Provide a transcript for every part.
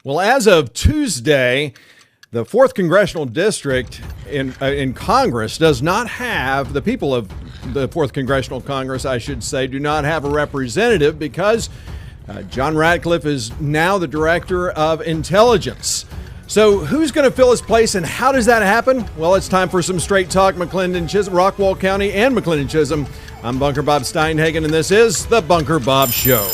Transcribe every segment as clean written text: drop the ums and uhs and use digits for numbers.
Well, as of Tuesday, the 4th Congressional District in Congress does not have, the people of the 4th Congressional Congress, I should say, do not have a representative because John Ratcliffe is now the Director of Intelligence. So who's going to fill his place and how does that happen? Well, it's time for some straight talk. McClendon Chisholm, Rockwall County and McClendon Chisholm. I'm Bunker Bob Steinhagen, and this is the Bunker Bob Show.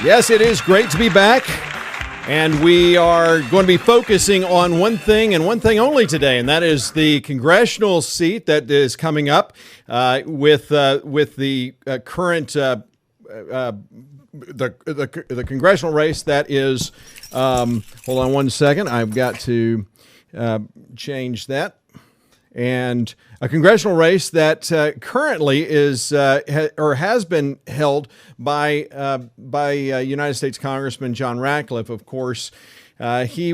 Yes, it is great to be back, and we are going to be focusing on one thing and one thing only today, and that is the congressional seat that is coming up with the current the congressional race that is. Hold on one second, I've got to change that. And a congressional race that currently is or has been held by United States Congressman John Ratcliffe. Of course, he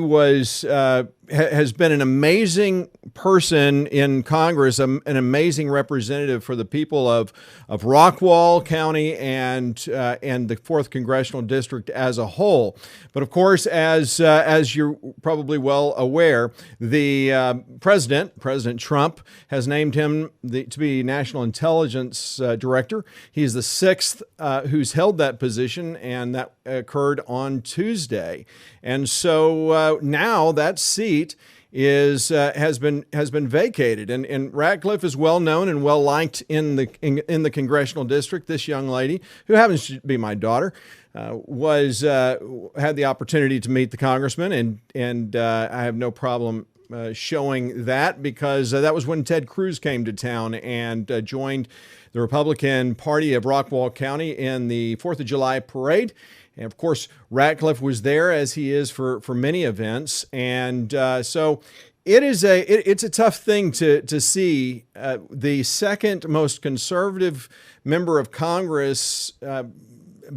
has been an amazing person in Congress, an amazing representative for the people of Rockwall County and the 4th Congressional District as a whole. But of course, as you're probably well aware, the President Trump has named him to be National Intelligence Director. He's the 6th who's held that position, and that occurred on Tuesday. And so now that seat has been vacated, and Ratcliffe is well known and well liked in the congressional district. This young lady, who happens to be my daughter, had the opportunity to meet the congressman, and I have no problem showing that because that was when Ted Cruz came to town and joined the Republican Party of Rockwall County in the 4th of July parade. And of course, Ratcliffe was there, as he is for many events, and so it's a tough thing to see the second most conservative member of Congress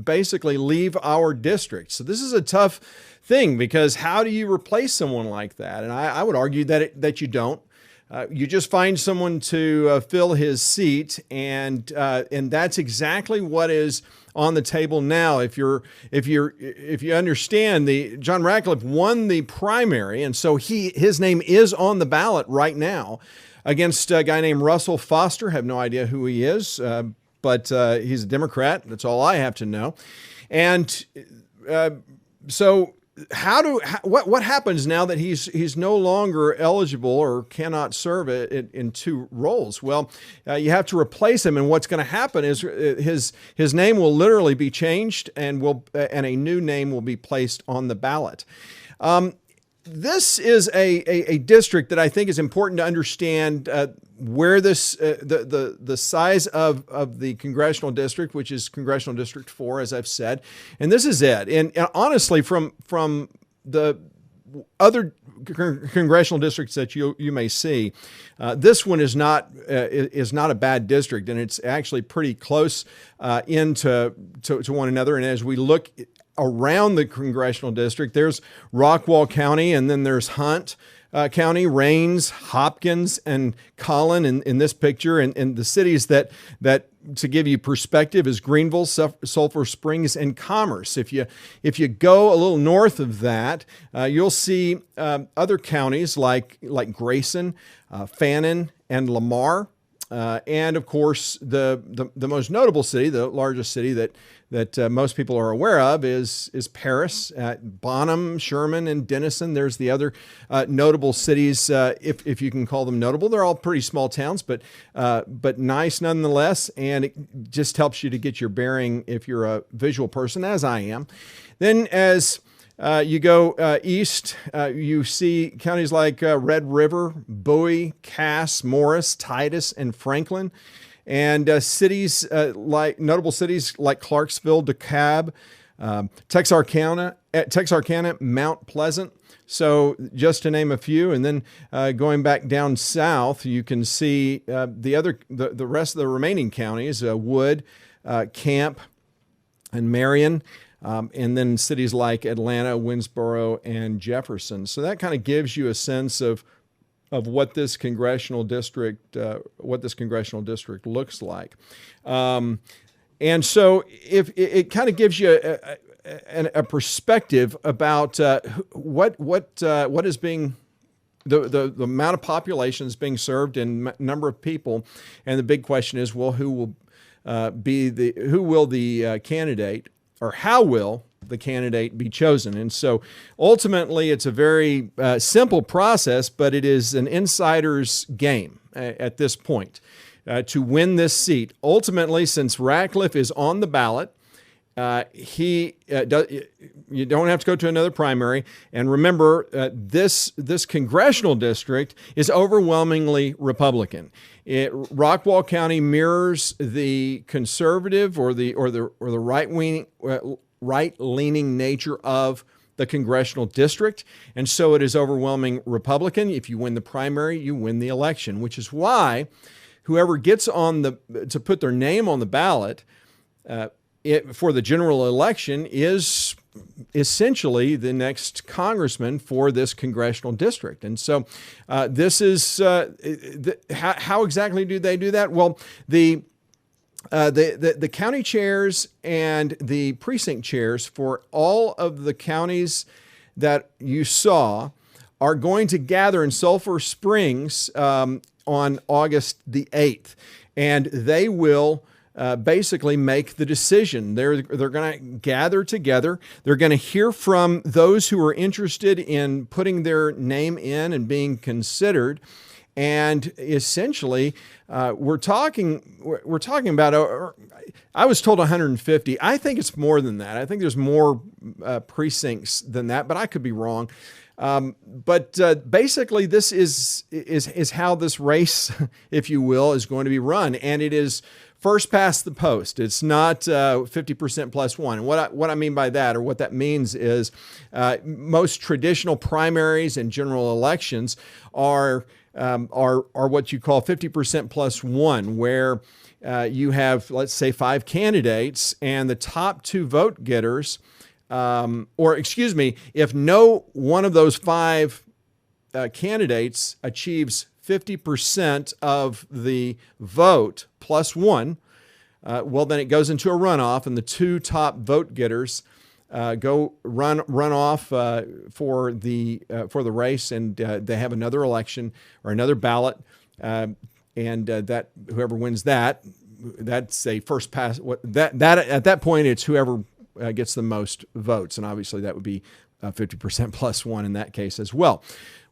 basically leave our district. So this is a tough thing because how do you replace someone like that? And I would argue that you don't. You just find someone to fill his seat, and that's exactly what is on the table now. If you understand, John Ratcliffe won the primary, and so his name is on the ballot right now against a guy named Russell Foster. I have no idea who he is, but he's a Democrat. That's all I have to know, and so. What happens now that he's no longer eligible or cannot serve in two roles? Well, you have to replace him, and what's going to happen is his name will literally be changed, and a new name will be placed on the ballot. This is a district that I think is important to understand where this the size of the congressional district, which is Congressional District 4, as I've said, and this is it. And honestly, from the other congressional districts that you may see, this one is not a bad district, and it's actually pretty close to one another. And as we look around the congressional district, there's Rockwall County, and then there's Hunt County, Rains, Hopkins, and Collin in this picture, and the cities that to give you perspective is Greenville, Sulphur Springs, and Commerce. If you go a little north of that, you'll see other counties like Grayson, Fannin, and Lamar. And of course, the most notable city, the largest city that most people are aware of is Paris, Bonham, Sherman, and Denison. There's the other notable cities, if you can call them notable. They're all pretty small towns, but nice nonetheless. And it just helps you to get your bearing if you're a visual person, as I am. Then as you go east, you see counties like Red River, Bowie, Cass, Morris, Titus, and Franklin, and cities notable cities like Clarksville, DeKalb, Texarkana, Mount Pleasant. So just to name a few, and then going back down south, you can see the rest of the remaining counties: Wood, Camp, and Marion. And then cities like Atlanta, Winsboro, and Jefferson. So that kind of gives you a sense of what this congressional district looks like. And so if it kind of gives you a perspective about what is being the amount of population is being served and number of people, and the big question is, well, who will the candidate, or how will the candidate be chosen? And so ultimately it's a very simple process, but it is an insider's game at this point to win this seat. Ultimately, since Ratcliffe is on the ballot, you don't have to go to another primary. And remember, this congressional district is overwhelmingly Republican. Rockwall County mirrors the conservative or the right-leaning nature of the congressional district, and so it is overwhelming Republican. If you win the primary, you win the election, which is why whoever gets to put their name on the ballot for the general election is essentially the next congressman for this congressional district. And so this is how exactly do they do that? Well, the county chairs and the precinct chairs for all of the counties that you saw are going to gather in Sulphur Springs on August the 8th, and they will basically make the decision. They're going to gather together. They're going to hear from those who are interested in putting their name in and being considered. And essentially, we're talking about, I was told 150. I think it's more than that. I think there's more precincts than that, but I could be wrong. But basically, this is how this race, if you will, is going to be run. And it is first past the post. It's not 50% plus one. And what I mean by that, or what that means, is most traditional primaries and general elections are what you call 50% plus one, where you have, let's say, 5 candidates, and the top 2 vote getters, if no one of those 5 candidates achieves 50% of the vote plus one, well, then it goes into a runoff, and the 2 top vote getters go run off for the race, and they have another election or another ballot, and that whoever wins that's a first pass. That at that point, it's whoever gets the most votes, and obviously that would be 50% plus one in that case as well.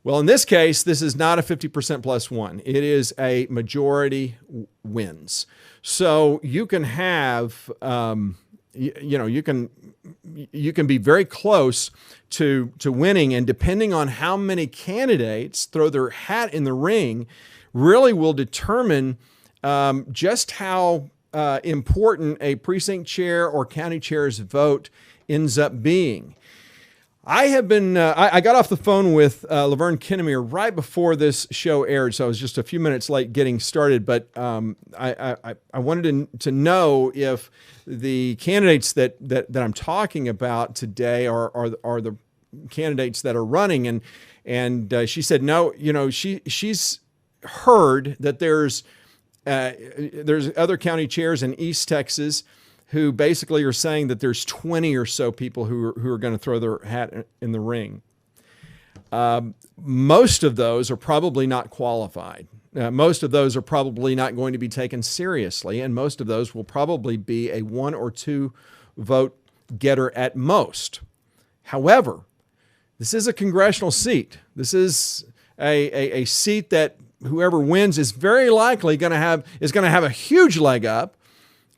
Well, in this case, this is not a 50% plus one. It is a majority wins. So you can have, you can be very close to winning, and depending on how many candidates throw their hat in the ring, really will determine just how important a precinct chair or county chair's vote ends up being. I have been, I got off the phone with Laverne Kinnemeyer right before this show aired, so I was just a few minutes late getting started, but I wanted to know if the candidates that I'm talking about today are the candidates that are running, and she said no. She's heard that there's other county chairs in East Texas who basically are saying that there's 20 or so people who are going to throw their hat in the ring. Most of those are probably not qualified. Most of those are probably not going to be taken seriously, and most of those will probably be a 1 or 2 vote getter at most. However, this is a congressional seat. This is a seat that whoever wins is very likely going to have a huge leg up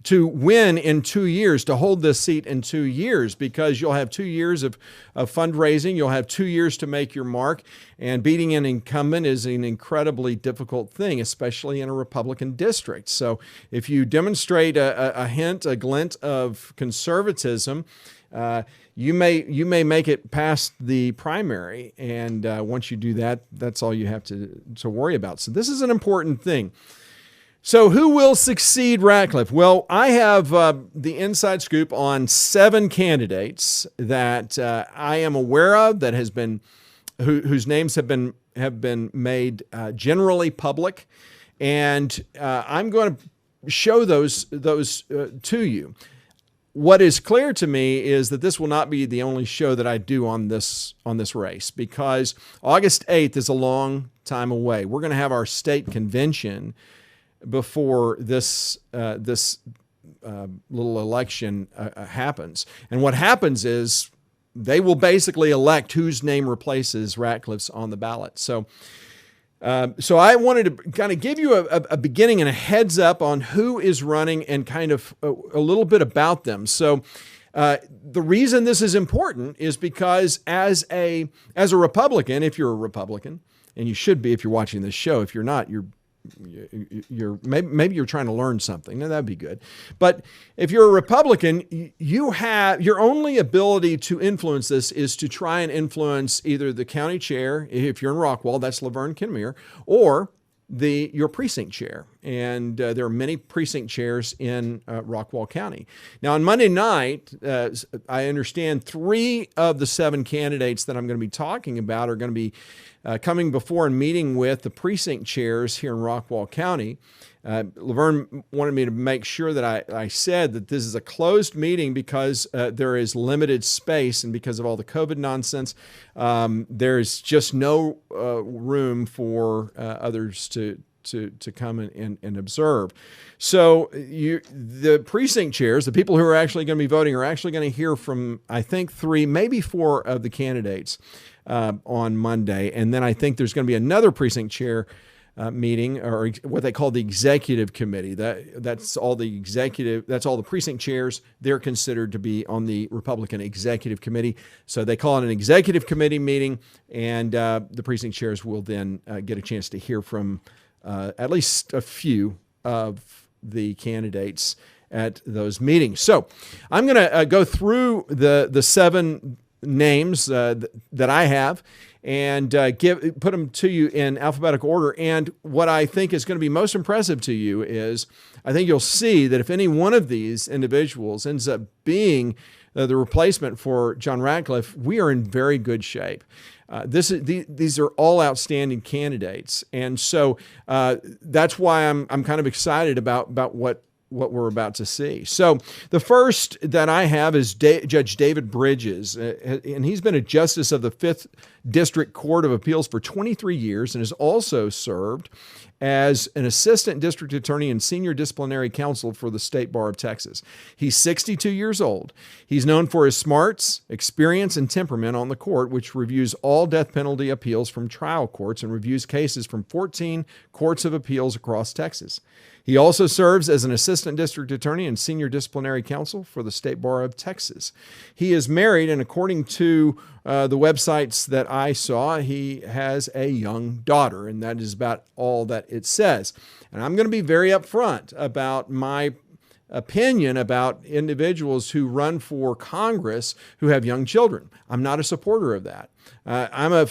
to win in 2 years, to hold this seat in 2 years, because you'll have 2 years of fundraising. You'll have 2 years to make your mark, and beating an incumbent is an incredibly difficult thing, especially in a Republican district. So if you demonstrate a glint of conservatism, you may make it past the primary, and once you do that, that's all you have to worry about. So this is an important thing. So who will succeed Ratcliffe? Well, I have the inside scoop on 7 candidates that I am aware of that has been whose names have been have been made generally public, and I'm going to show those to you. What is clear to me is that this will not be the only show that I do on this race, because August 8th is a long time away. We're going to have our state convention before this little election happens. And what happens is they will basically elect whose name replaces Ratcliffe's on the ballot. So I wanted to kind of give you a beginning and a heads up on who is running and kind of a little bit about them. So the reason this is important is because as a Republican, if you're a Republican, and you should be if you're watching this show, if you're not, maybe you're trying to learn something. Now, that'd be good. But if you're a Republican, your only ability to influence this is to try and influence either the county chair, if you're in Rockwall, that's Laverne Kinnear, or your precinct chair. And there are many precinct chairs in Rockwall County. Now, on Monday night, I understand 3 of the 7 candidates that I'm going to be talking about are going to be coming before and meeting with the precinct chairs here in Rockwall County. Laverne wanted me to make sure that I said that this is a closed meeting because there is limited space, and because of all the COVID nonsense, there's just no room for others to come and observe. So the precinct chairs, the people who are actually going to be voting, are actually going to hear from, I think, 3, maybe 4 of the candidates on Monday. And then I think there's going to be another precinct chair meeting, or what they call the executive committee. That's all the precinct chairs. They're considered to be on the Republican executive committee. So they call it an executive committee meeting, and the precinct chairs will then get a chance to hear from at least a few of the candidates at those meetings. So I'm going to go through the 7 names that I have and put them to you in alphabetical order. And what I think is going to be most impressive to you is I think you'll see that if any one of these individuals ends up being the replacement for John Ratcliffe, we are in very good shape. These are all outstanding candidates, and so that's why I'm kind of excited about what we're about to see. So the first that I have is Judge David Bridges, and he's been a justice of the 5th District Court of Appeals for 23 years and has also served as an assistant district attorney and senior disciplinary counsel for the State Bar of Texas. He's 62 years old. He's known for his smarts, experience, and temperament on the court, which reviews all death penalty appeals from trial courts and reviews cases from 14 courts of appeals across Texas. He also serves as an assistant district attorney and senior disciplinary counsel for the State Bar of Texas. He is married, and according to the websites that I saw, he has a young daughter, and that is about all that it says. And I'm going to be very upfront about my opinion about individuals who run for Congress who have young children. I'm not a supporter of that. I'm a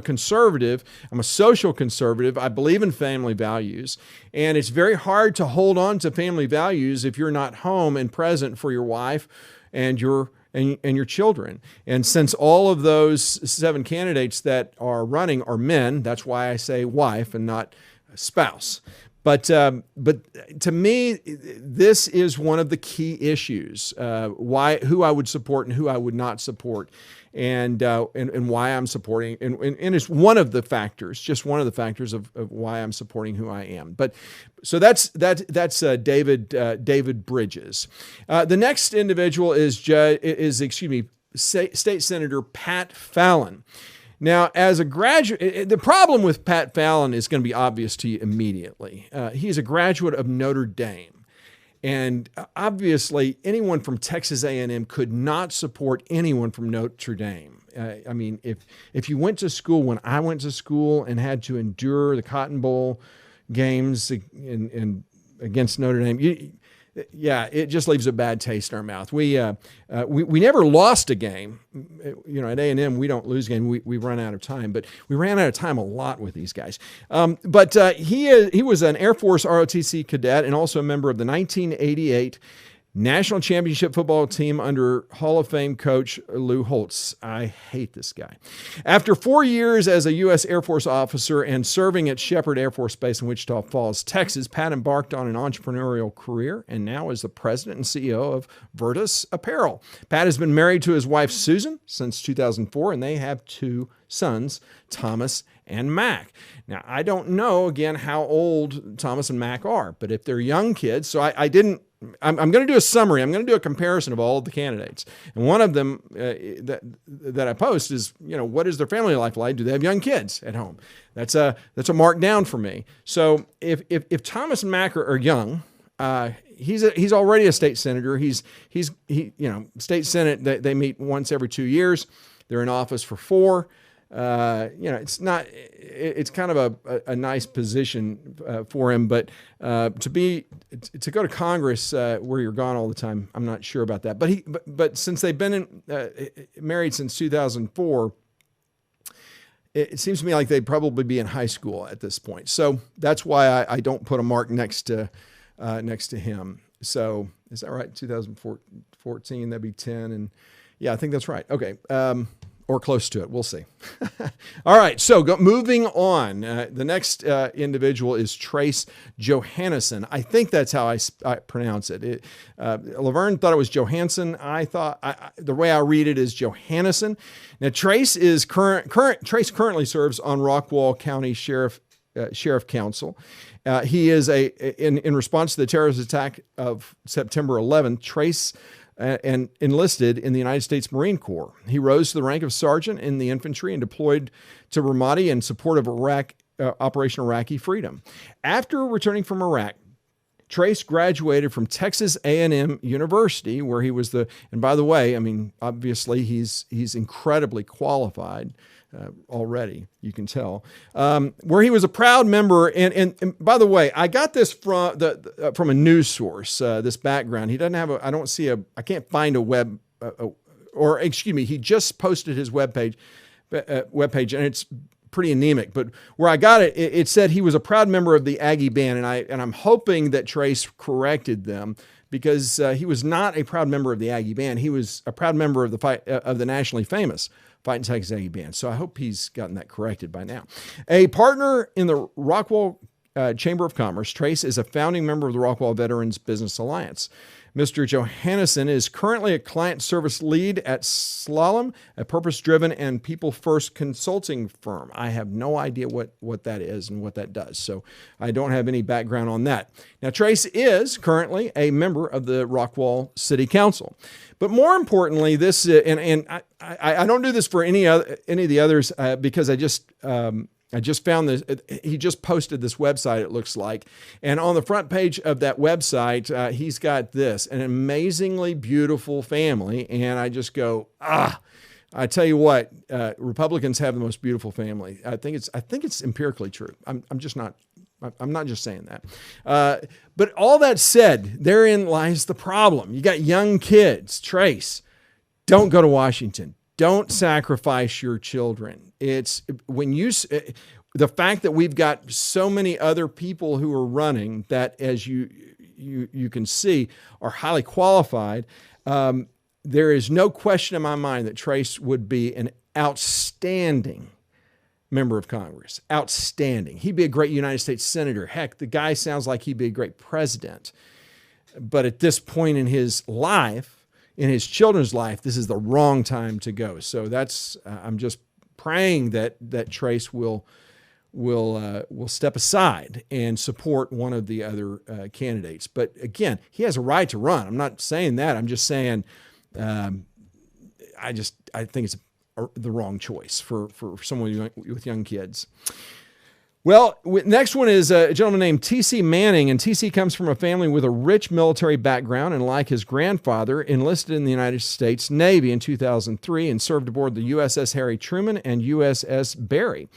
conservative. I'm a social conservative. I believe in family values, and it's very hard to hold on to family values if you're not home and present for your wife and your children. And since all of those 7 candidates that are running are men, that's why I say wife and not spouse. But to me, this is one of the key issues: who I would support and who I would not support, and why I'm supporting. And it's one of the factors, just one of the factors of why I'm supporting who I am. But so that's David Bridges. The next individual is State Senator Pat Fallon. Now, as a graduate, the problem with Pat Fallon is going to be obvious to you immediately. He's a graduate of Notre Dame. And obviously, anyone from Texas A&M could not support anyone from Notre Dame. I mean, if you went to school when I went to school and had to endure the Cotton Bowl games and against Notre Dame, it just leaves a bad taste in our mouth. We never lost a game. At A&M, we don't lose a game. We run out of time, but we ran out of time a lot with these guys. He was an Air Force ROTC cadet and also a member of the 1988 National championship football team under Hall of Fame coach Lou Holtz. I hate this guy. After 4 years as a U.S. Air Force officer and serving at Shepherd Air Force Base in Wichita Falls, Texas, Pat embarked on an entrepreneurial career and now is the president and CEO of Virtus Apparel. Pat has been married to his wife, Susan, since 2004, and they have 2 sons, Thomas and Mac. Now, I don't know, again, how old Thomas and Mac are, but if they're young kids, so I'm going to do a summary. I'm going to do a comparison of all of the candidates. And one of them that I post is, what is their family life like? Do they have young kids at home? That's a mark down for me. So if Thomas and Mac are young, he's already a state senator. He's state senate, they meet once every 2 years. They're in office for 4. It's kind of a nice position for him, but to go to Congress where you're gone all the time, I'm not sure about that. But since they've been married since 2004, it seems to me like they'd probably be in high school at this point. So that's why I don't put a mark next to him. So is that right? 2014, that'd be 10, and yeah, I think that's right. Okay. Or close to it. We'll see. All right. So moving on. The next individual is Trace Johannesson. I think that's how I pronounce it. Laverne thought it was Johansson. I thought the way I read it is Johannesson. Now, Trace currently serves on Rockwall County Sheriff Council. He is in response to the terrorist attack of September 11th. Trace and enlisted in the United States Marine Corps. He rose to the rank of sergeant in the infantry and deployed to Ramadi in support of Operation Iraqi Freedom. After returning from Iraq, Trace graduated from Texas A&M University, where he was and by the way, I mean, obviously he's incredibly qualified already, you can tell, where he was a proud member. And by the way, I got this from a news source, this background. He doesn't have I can't find a web, he just posted his webpage, and it's pretty anemic, but where I got it, it said he was a proud member of the Aggie band. And I'm hoping that Trace corrected them, because he was not a proud member of the Aggie band. He was a proud member of the nationally famous Fighting Texas Aggie band. So I hope he's gotten that corrected by now. A partner in the Rockwall Chamber of Commerce, Trace is a founding member of the Rockwall Veterans Business Alliance. Mr. Johannesson is currently a client service lead at Slalom, a purpose-driven and people-first consulting firm. I have no idea what that is and what that does, so I don't have any background on that. Now, Trace is currently a member of the Rockwall City Council. But more importantly, this and I don't do this for any of the others because I just found this. He just posted this website, it looks like. And on the front page of that website, he's got an amazingly beautiful family. And I just go, I tell you what, Republicans have the most beautiful family. I think it's empirically true. I'm not just saying that. But all that said, therein lies the problem. You got young kids. Trace, don't go to Washington. Don't sacrifice your children. It's the fact that we've got so many other people who are running that, as you can see, are highly qualified. There is no question in my mind that Trace would be an outstanding member of Congress. Outstanding. He'd be a great United States senator. Heck, the guy sounds like he'd be a great president. But at this point in his life, in his children's life, this is the wrong time to go. So that's I'm just praying that Trace will step aside and support one of the other candidates. But again, he has a right to run. I'm not saying that. I'm just saying I think it's the wrong choice for someone with young kids. Well, next one is a gentleman named T.C. Manning, and T.C. comes from a family with a rich military background, and like his grandfather, enlisted in the United States Navy in 2003 and served aboard the USS Harry Truman and USS Barry.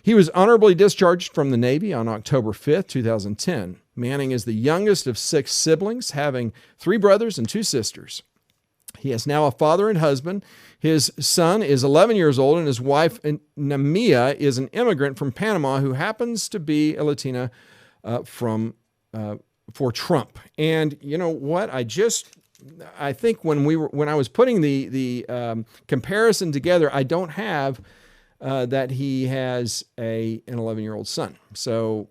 He was honorably discharged from the Navy on October 5th, 2010. Manning is the youngest of 6 siblings, having 3 brothers and 2 sisters. He is now a father and husband. His son is 11 years old, and his wife, Namia, is an immigrant from Panama who happens to be a Latina from for Trump. And you know what? I think when I was putting the comparison together, I don't have that he has an 11-year-old son. So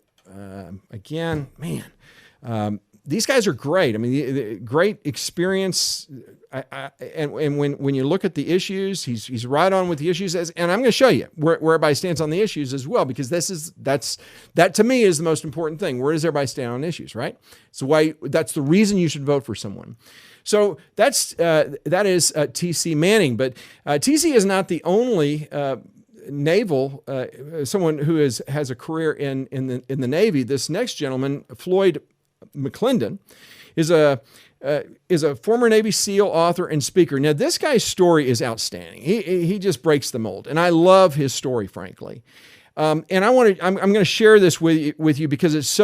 again, man, these guys are great. I mean, the great experience. And when you look at the issues, he's right on with the issues. And I'm going to show you where everybody stands on the issues as well, because that to me is the most important thing. Where does everybody stand on issues, right? So that's the reason you should vote for someone. So that is T.C. Manning. But T.C. is not the only naval someone who has a career in the Navy. This next gentleman, Floyd McClendon, is a former Navy SEAL, author, and speaker. Now, this guy's story is outstanding. He just breaks the mold, and I love his story, frankly. And I'm going to share this with you because it's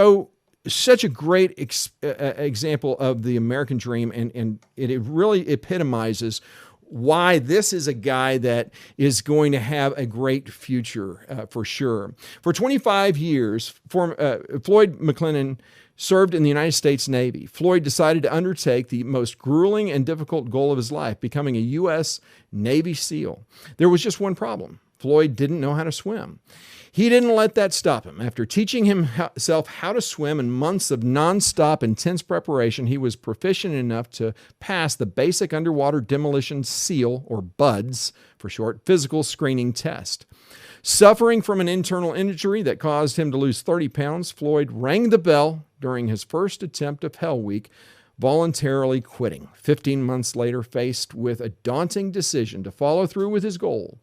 such a great example of the American dream, and it really epitomizes why this is a guy that is going to have a great future for sure. For 25 years, Floyd McClendon served in the United States Navy. Floyd decided to undertake the most grueling and difficult goal of his life, becoming a U.S. Navy SEAL. There was just one problem. Floyd didn't know how to swim. He didn't let that stop him. After teaching himself how to swim and months of nonstop intense preparation, he was proficient enough to pass the basic underwater demolition SEAL, or BUDS for short, physical screening test. Suffering from an internal injury that caused him to lose 30 pounds, Floyd rang the bell during his first attempt of Hell Week, voluntarily quitting. 15 months later, faced with a daunting decision to follow through with his goal,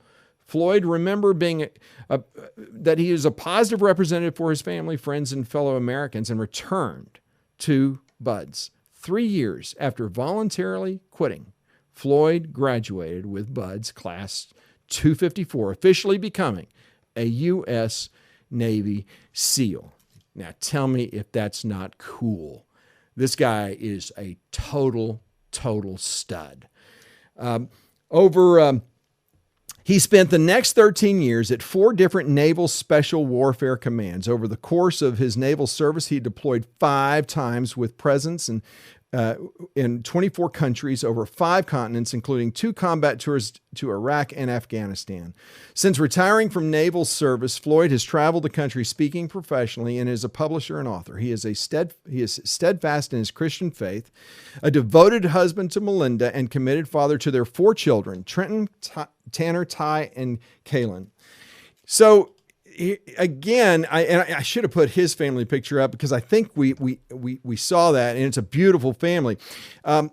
Floyd remembered that he is a positive representative for his family, friends, and fellow Americans, and returned to BUDS. 3 years after voluntarily quitting, Floyd graduated with BUDS Class 254, officially becoming a U.S. Navy SEAL. Now, tell me if that's not cool. This guy is a total stud. He spent the next 13 years at 4 different naval special warfare commands. Over the course of his naval service, he deployed 5 times with presence in 24 countries over 5 continents, including 2 combat tours to Iraq and Afghanistan. Since retiring from naval service, Floyd has traveled the country speaking professionally and is a publisher and author. He is steadfast in his Christian faith, a devoted husband to Melinda, and committed father to their 4 children, Trenton, Tanner, Ty, and Kaylin. So again, I should have put his family picture up because I think we saw that, and it's a beautiful family.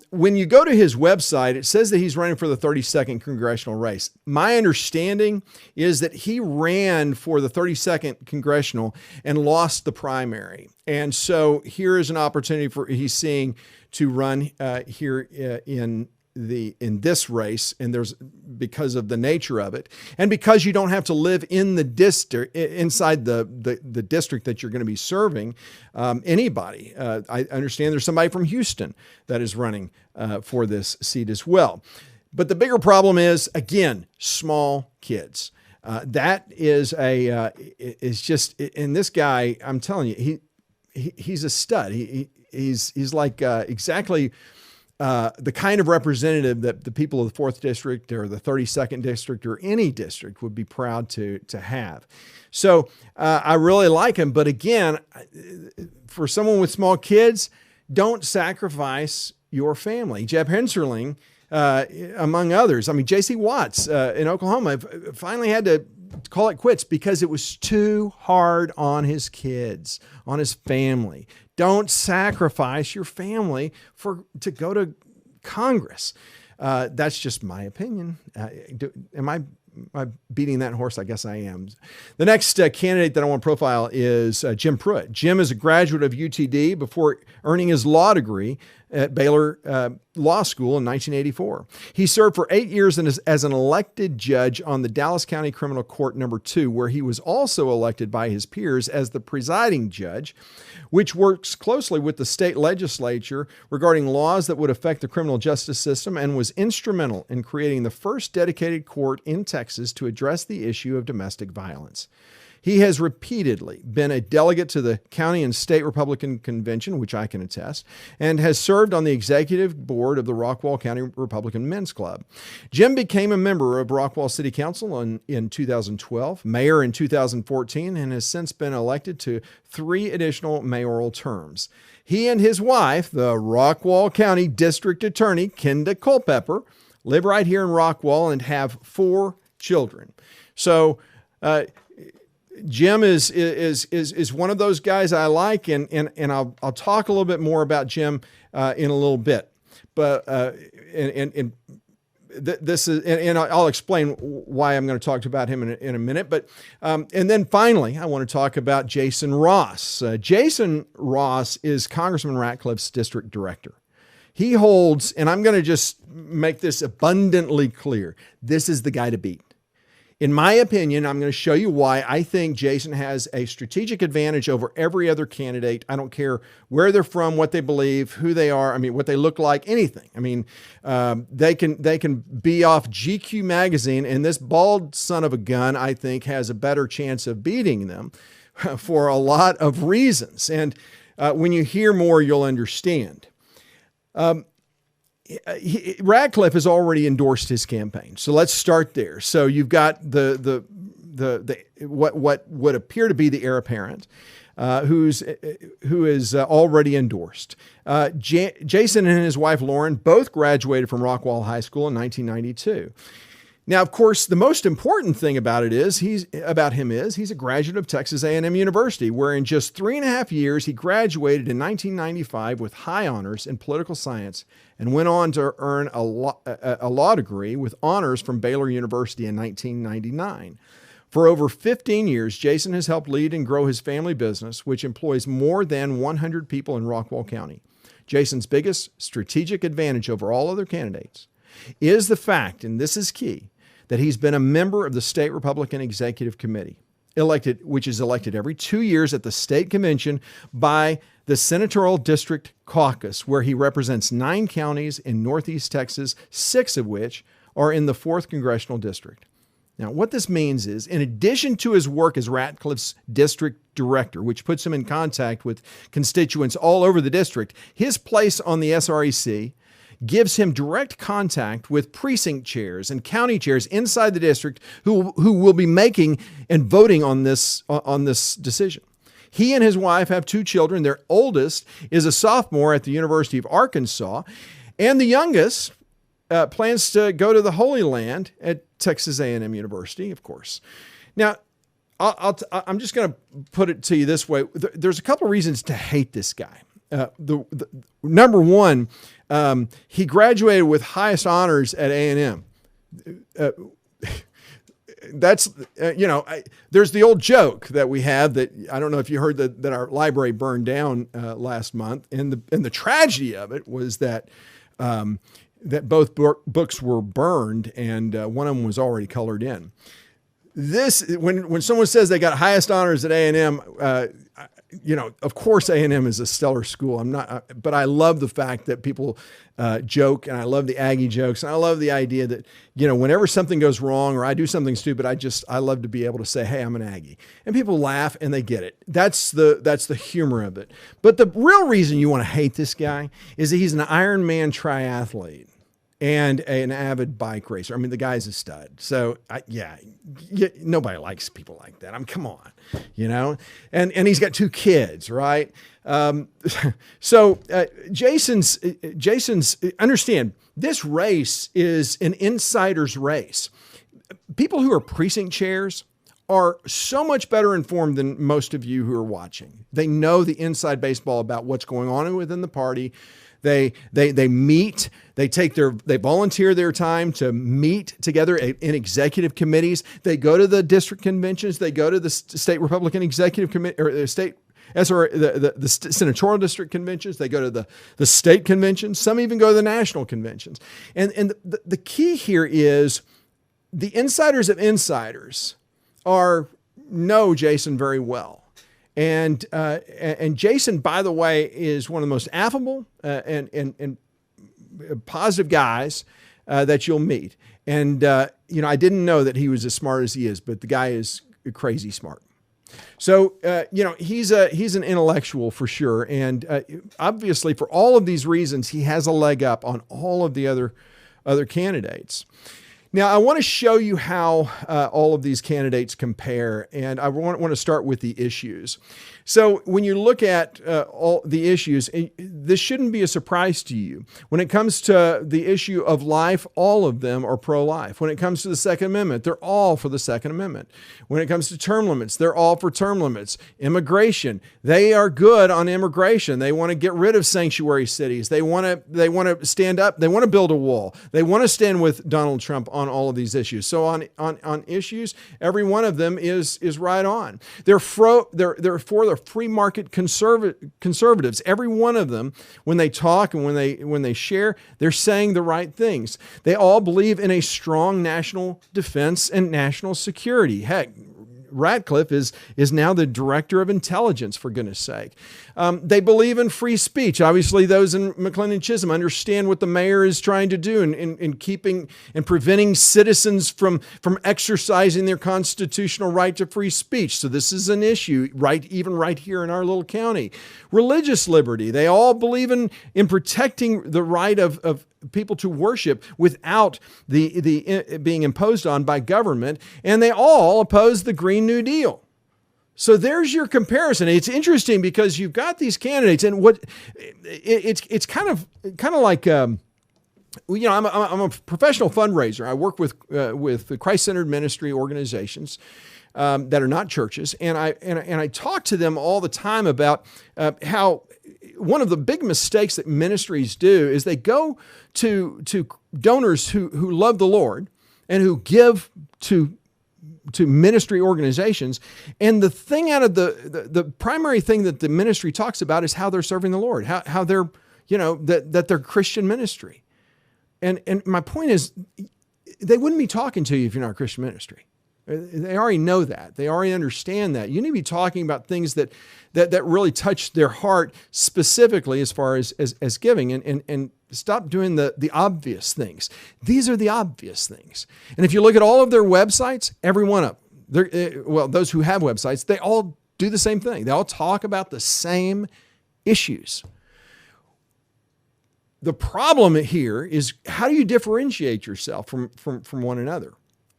When you go to his website, it says that he's running for the 32nd congressional race. My understanding is that he ran for the 32nd congressional and lost the primary. And so here is an opportunity he's seeing to run here in this race, and there's because of the nature of it, and because you don't have to live in the district, inside the district that you're going to be serving anybody. I understand there's somebody from Houston that is running for this seat as well. But the bigger problem is, again, small kids. That is is just, and this guy, I'm telling you, he's a stud. He's like exactly the kind of representative that the people of the 4th District or the 32nd District or any district would be proud to have. So I really like him. But again, for someone with small kids, don't sacrifice your family. Jeb Hensarling, among others. I mean, J.C. Watts in Oklahoma finally had to call it quits because it was too hard on his kids, on his family. Don't sacrifice your family to go to Congress. That's just my opinion. Am I beating that horse? I guess I am. The next candidate that I want to profile is Jim Pruitt. Jim is a graduate of UTD before earning his law degree at Baylor Law School in 1984. He served for 8 years as an elected judge on the Dallas County Criminal Court No. 2, where he was also elected by his peers as the presiding judge, which works closely with the state legislature regarding laws that would affect the criminal justice system, and was instrumental in creating the first dedicated court in Texas to address the issue of domestic violence. He has repeatedly been a delegate to the county and state Republican convention, which I can attest, and has served on the executive board of the Rockwall County Republican Men's Club. Jim became a member of Rockwall City Council in 2012, mayor in 2014, and has since been elected to 3 additional mayoral terms. He and his wife, the Rockwall County District Attorney, Kenda Culpepper, live right here in Rockwall and have 4 children. So, Jim is one of those guys I like, and I'll talk a little bit more about Jim in a little bit. But this is, and I'll explain why I'm going to talk about him in a minute. But and then finally, I want to talk about Jason Ross. Jason Ross is Congressman Ratcliffe's district director. He holds, and I'm going to just make this abundantly clear, this is the guy to beat. In my opinion, I'm going to show you why I think Jason has a strategic advantage over every other candidate. I don't care where they're from, what they believe, who they are, I mean, what they look like, anything. I mean, they can be off GQ magazine, and this bald son of a gun, I think, has a better chance of beating them for a lot of reasons. And when you hear more, you'll understand. Ratcliffe has already endorsed his campaign, so let's start there. So you've got the what would appear to be the heir apparent, who is already endorsed. Jason and his wife Lauren both graduated from Rockwall High School in 1992. Now, of course, the most important thing about he's a graduate of Texas A&M University, where in just 3.5 years, he graduated in 1995 with high honors in political science and went on to earn a law degree with honors from Baylor University in 1999. For over 15 years, Jason has helped lead and grow his family business, which employs more than 100 people in Rockwall County. Jason's biggest strategic advantage over all other candidates is the fact, and this is key, that he's been a member of the State Republican Executive Committee, which is elected every 2 years at the state convention by the Senatorial District Caucus, where he represents 9 counties in Northeast Texas, 6 of which are in the 4th Congressional District. Now, what this means is, in addition to his work as Ratcliffe's district director, which puts him in contact with constituents all over the district, his place on the SREC gives him direct contact with precinct chairs and county chairs inside the district who will be making and voting on this decision. He and his wife have 2 children. Their oldest is a sophomore at the University of Arkansas, and the youngest plans to go to the Holy Land at Texas A&M University, of course. Now, I'm just going to put it to you this way. There's a couple of reasons to hate this guy. Number one, he graduated with highest honors at A&M. That's, there's the old joke that we have that, I don't know if you heard that our library burned down last month. And the tragedy of it was that both books were burned and one of them was already colored in. When someone says they got highest honors at A&M, of course A&M is a stellar school. But I love the fact that people joke, and I love the Aggie jokes, and I love the idea that, whenever something goes wrong or I do something stupid, I love to be able to say, hey, I'm an Aggie. And people laugh and they get it. That's the humor of it. But the real reason you want to hate this guy is that he's an Ironman triathlete and an avid bike racer. I mean, the guy's a stud. So nobody likes people like that. Come on, and he's got 2 kids, right? Jason's understand, this race is an insider's race. People who are precinct chairs are so much better informed than most of you who are watching. They know the inside baseball about what's going on within the party. They meet, they volunteer their time to meet together in executive committees. They go to the district conventions. They go to the state Republican executive committee or the state, the senatorial district conventions. They go to the state conventions. Some even go to the national conventions. And the key here is the insiders of insiders know Jason very well. And Jason, by the way, is one of the most affable and positive guys that you'll meet. And I didn't know that he was as smart as he is, but the guy is crazy smart. So, he's an intellectual for sure. And obviously, for all of these reasons, he has a leg up on all of the other candidates. Now, I want to show you how all of these candidates compare, and I want to start with the issues. So when you look at all the issues, this shouldn't be a surprise to you. When it comes to the issue of life, all of them are pro-life. When it comes to the Second Amendment, they're all for the Second Amendment. When it comes to term limits, they're all for term limits. Immigration, they are good on immigration. They want to get rid of sanctuary cities. They want to stand up. They want to build a wall. They want to stand with Donald Trump on all of these issues. So on issues, every one of them is right on. They're for the free market conservatives. Every one of them, when they talk and when they share, they're saying the right things. They all believe in a strong national defense and national security. Heck, Ratcliffe is now the director of intelligence, for goodness sake. They believe in free speech. Obviously, those in McLennan Chisholm understand what the mayor is trying to do in keeping and preventing citizens from exercising their constitutional right to free speech. So this is an issue, even right here in our little county. Religious liberty. They all believe in protecting the right of people to worship without the being imposed on by government, and they all oppose the Green New Deal. So there's your comparison. It's interesting because you've got these candidates, and it's kind of like I'm a professional fundraiser. I work with Christ-centered ministry organizations that are not churches, and I talk to them all the time about how one of the big mistakes that ministries do is they go to donors who love the Lord and who give to ministry organizations. And the thing out of the primary thing that the ministry talks about is how they're serving the Lord, how they're, that they're Christian ministry. And my point is, they wouldn't be talking to you if you're not a Christian ministry. They already know that. They already understand that. You need to be talking about things that really touch their heart specifically as far as giving, and stop doing the obvious things. These are the obvious things. And if you look at all of their websites, every one of them, those who have websites, they all do the same thing. They all talk about the same issues. The problem here is, how do you differentiate yourself from one another?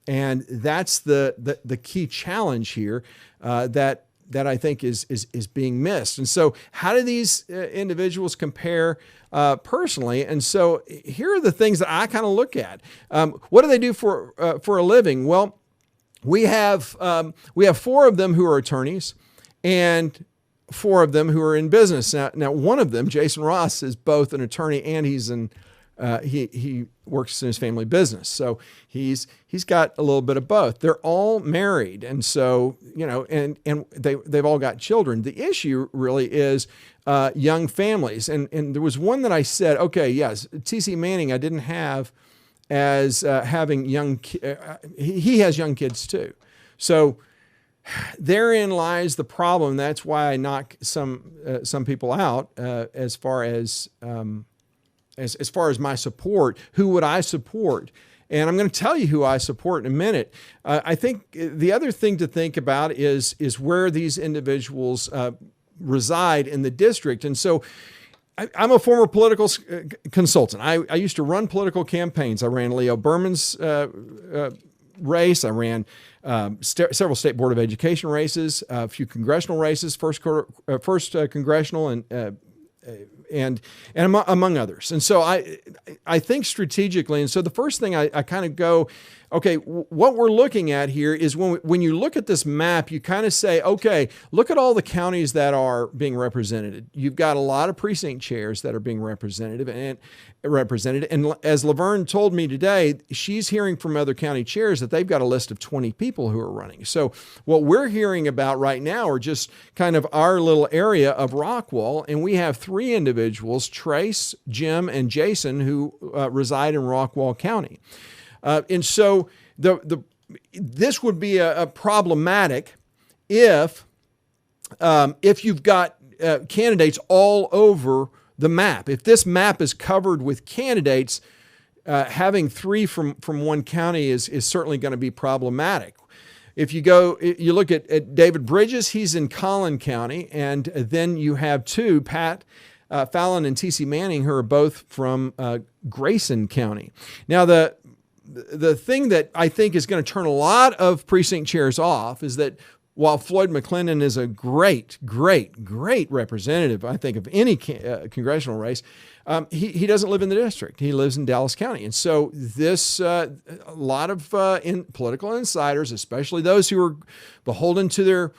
And that's the key challenge here that I think is being missed. And so how do these individuals compare personally? And so here are the things that I kind of look at. What do they do for a living? Well, we have 4 of them who are attorneys and 4 of them who are in business. Now one of them, Jason Ross, is both an attorney and he works in his family business. So he's got a little bit of both. They're all married. And so, and they've all got children. The issue really is young families. And there was one that I said, okay, yes, T.C. Manning, I didn't have as having he has young kids too. So therein lies the problem. That's why I knock some people out as far as my support. Who would I support? And I'm going to tell you who I support in a minute. I think the other thing to think about is where these individuals reside in the district. And so I'm a former political consultant. I used to run political campaigns. I ran Leo Berman's race. I ran several state board of education races, a few congressional races, first congressional and among others. And so I think strategically. And so the first thing I kind of go, okay, what we're looking at here is when you look at this map, you kind of say, okay, look at all the counties that are being represented. You've got a lot of precinct chairs that are being represented. And as Laverne told me today, she's hearing from other county chairs that they've got a list of 20 people who are running. So what we're hearing about right now are just kind of our little area of Rockwall. And we have 3 individuals, Trace, Jim, and Jason, who reside in Rockwall County. And so this would be a problematic if you've got candidates all over the map. If this map is covered with candidates, having 3 from one county is certainly going to be problematic. you look at David Bridges, he's in Collin County, and then you have two, Pat Fallon and T.C. Manning, who are both from Grayson County. Now, the thing that I think is going to turn a lot of precinct chairs off is that while Floyd McClendon is a great representative, I think, of any congressional race, he doesn't live in the district. He lives in Dallas County. And so this, a lot of political insiders, especially those who are beholden to their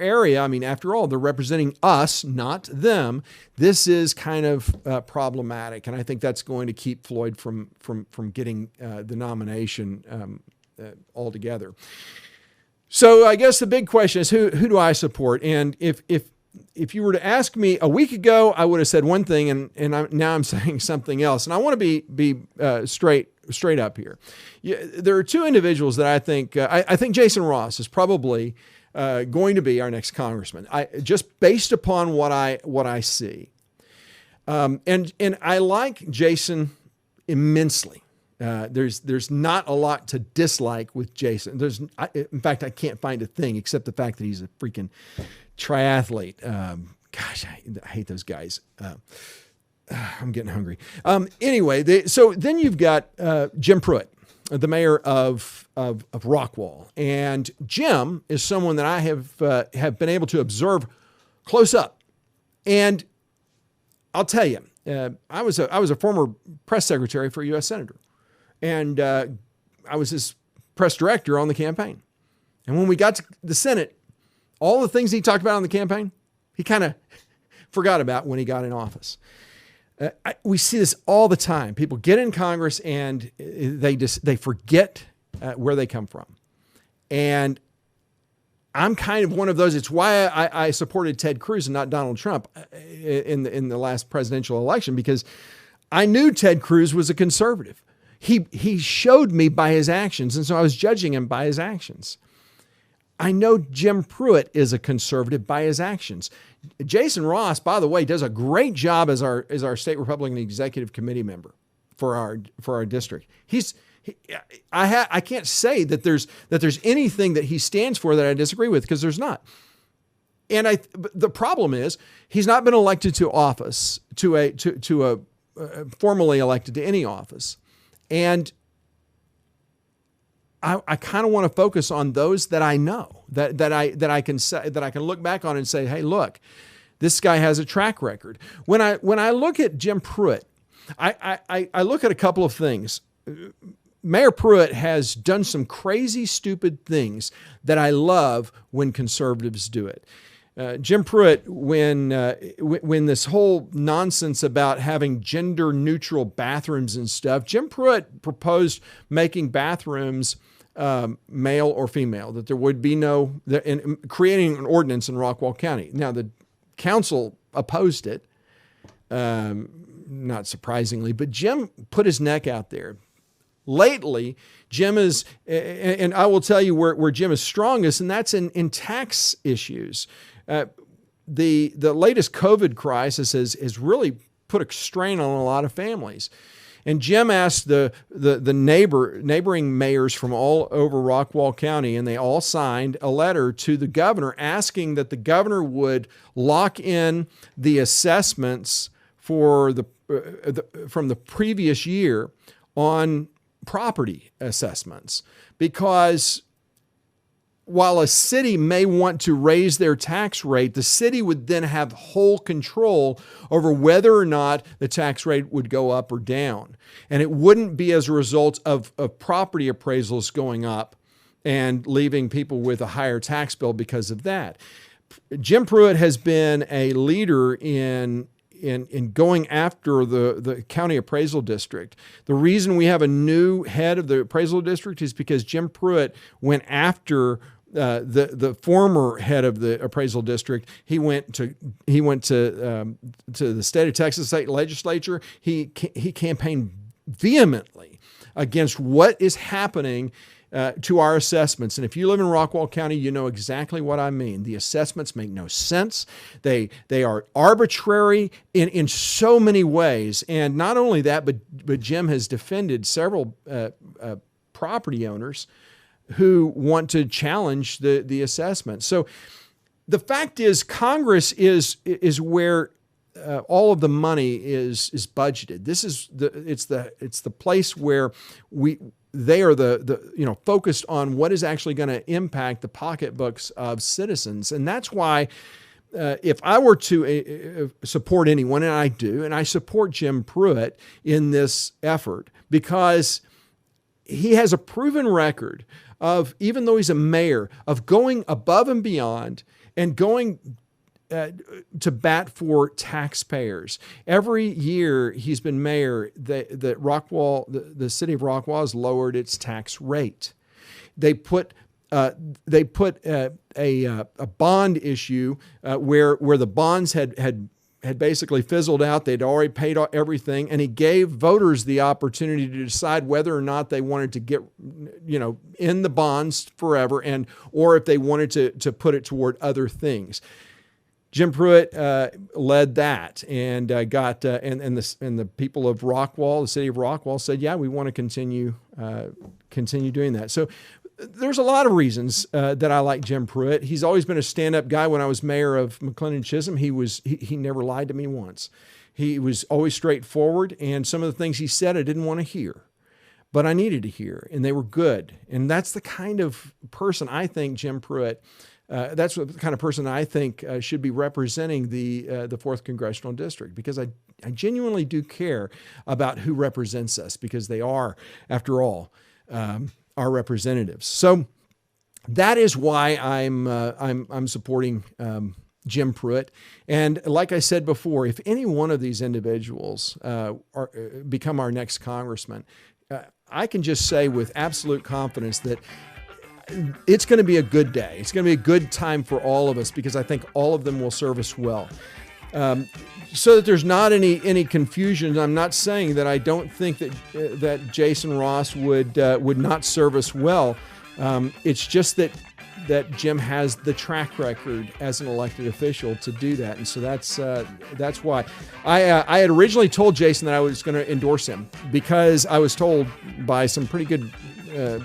area. I mean, after all, they're representing us, not them. This is kind of problematic. And I think that's going to keep Floyd from getting the nomination altogether. So I guess the big question is who do I support? And if you were to ask me a week ago, I would have said one thing, and now I'm saying something else. And I want to be straight up here. There are two individuals that I think Jason Ross is probably going to be our next congressman. Just based upon what I see, and I like Jason immensely. There's not a lot to dislike with Jason. In fact, I can't find a thing except the fact that he's a freaking triathlete. Gosh, I hate those guys. I'm getting hungry. Anyway, so then you've got Jim Pruitt, the mayor of Rockwall, and Jim is someone that I have been able to observe close up, and I'll tell you, I was a former press secretary for a U.S. senator. And I was his press director on the campaign. And when we got to the Senate, all the things he talked about on the campaign, he kind of forgot about when he got in office. We see this all the time. People get in Congress and they forget where they come from. And I'm kind of one of those. It's why I supported Ted Cruz and not Donald Trump in the last presidential election, because I knew Ted Cruz was a conservative. He showed me by his actions, and so I was judging him by his actions. I know Jim Pruitt is a conservative by his actions. Jason Ross, by the way, does a great job as our state Republican executive committee member for our district. I can't say that there's anything that he stands for that I disagree with, because there's not. And the problem is he's not been elected to office formally elected to any office. And I kind of want to focus on those that I know, that I can look back on and say, hey, look, this guy has a track record. When I look at Jim Pruitt, I look at a couple of things. Mayor Pruitt has done some crazy, stupid things that I love when conservatives do it. Jim Pruitt, when this whole nonsense about having gender-neutral bathrooms and stuff, Jim Pruitt proposed making bathrooms male or female, that there would be and creating an ordinance in Rockwall County. Now, the council opposed it, not surprisingly, but Jim put his neck out there. Lately, Jim is, and I will tell you where Jim is strongest, and that's in tax issues. The latest COVID crisis has really put a strain on a lot of families. And Jim asked the neighboring mayors from all over Rockwall County, and they all signed a letter to the governor asking that the governor would lock in the assessments from the previous year on property assessments, because while a city may want to raise their tax rate, the city would then have whole control over whether or not the tax rate would go up or down. And it wouldn't be as a result of property appraisals going up and leaving people with a higher tax bill because of that. Jim Pruitt has been a leader in going after the county appraisal district. The reason we have a new head of the appraisal district is because Jim Pruitt went after the former head of the appraisal district. He went to the state of Texas state legislature. He campaigned vehemently against what is happening to our assessments. And if you live in Rockwall County, you know exactly what I mean. The assessments make no sense. They are arbitrary in so many ways. And not only that, but Jim has defended several property owners who want to challenge the assessment. So the fact is, Congress is where all of the money is budgeted. It's the place where they are the focused on what is actually going to impact the pocketbooks of citizens. And that's why if I were to support anyone, and I do, and I support Jim Pruitt in this effort, because he has a proven record of, even though he's a mayor, of going above and beyond and going to bat for taxpayers. Every year he's been mayor, the city of Rockwall has lowered its tax rate. They put a bond issue where the bonds had basically fizzled out. They'd already paid everything, and he gave voters the opportunity to decide whether or not they wanted to get, in the bonds forever, or if they wanted to put it toward other things. Jim Pruitt led that, and got and the people of Rockwall, the city of Rockwall, said, "Yeah, we want to continue doing that." So there's a lot of reasons that I like Jim Pruitt. He's always been a stand-up guy. When I was mayor of McLennan Chisholm, he never lied to me once. He was always straightforward, and some of the things he said I didn't want to hear, but I needed to hear, and they were good. And that's the kind of person I think Jim Pruitt. That's the kind of person I think should be representing the 4th Congressional District, because I genuinely do care about who represents us, because they are, after all, our representatives. So that is why I'm supporting Jim Pruitt. And like I said before, if any one of these individuals become our next congressman, I can just say with absolute confidence that it's going to be a good day. It's going to be a good time for all of us, because I think all of them will serve us well. So that there's not any confusion, I'm not saying that I don't think that Jason Ross would not serve us well. It's just that Jim has the track record as an elected official to do that, and so that's why I had originally told Jason that I was going to endorse him, because I was told by some pretty good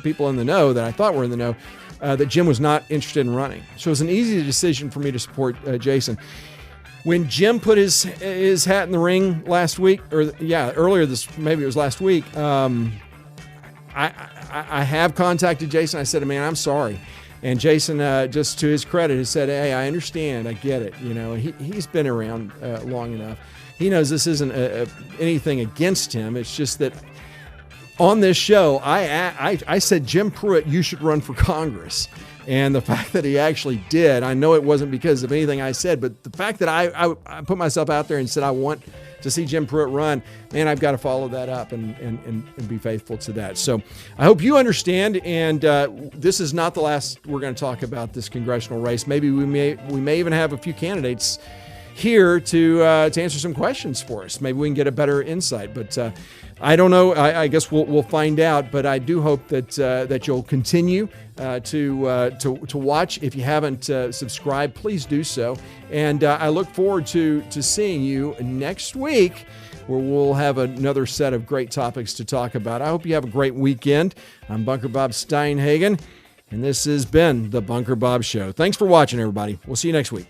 people in the know that I thought were in the know that Jim was not interested in running. So it was an easy decision for me to support Jason. When Jim put his hat in the ring last week, earlier maybe it was last week, I have contacted Jason. I said, "Man, I'm sorry." And Jason, just to his credit, has said, "Hey, I understand. I get it." He's been around long enough. He knows this isn't anything against him. It's just that on this show, I said, "Jim Pruitt, you should run for Congress." And the fact that he actually did, I know it wasn't because of anything I said, but the fact that I put myself out there and said I want to see Jim Pruitt run, man, I've got to follow that up and be faithful to that. So I hope you understand, and this is not the last we're going to talk about this congressional race. Maybe we may even have a few candidates here to answer some questions for us. Maybe we can get a better insight, but I don't know. I guess we'll find out. But I do hope that you'll continue to watch. If you haven't subscribed, please do so. And I look forward to seeing you next week, where we'll have another set of great topics to talk about. I hope you have a great weekend. I'm Bunker Bob Steinhagen, and this has been the Bunker Bob Show. Thanks for watching, everybody. We'll see you next week.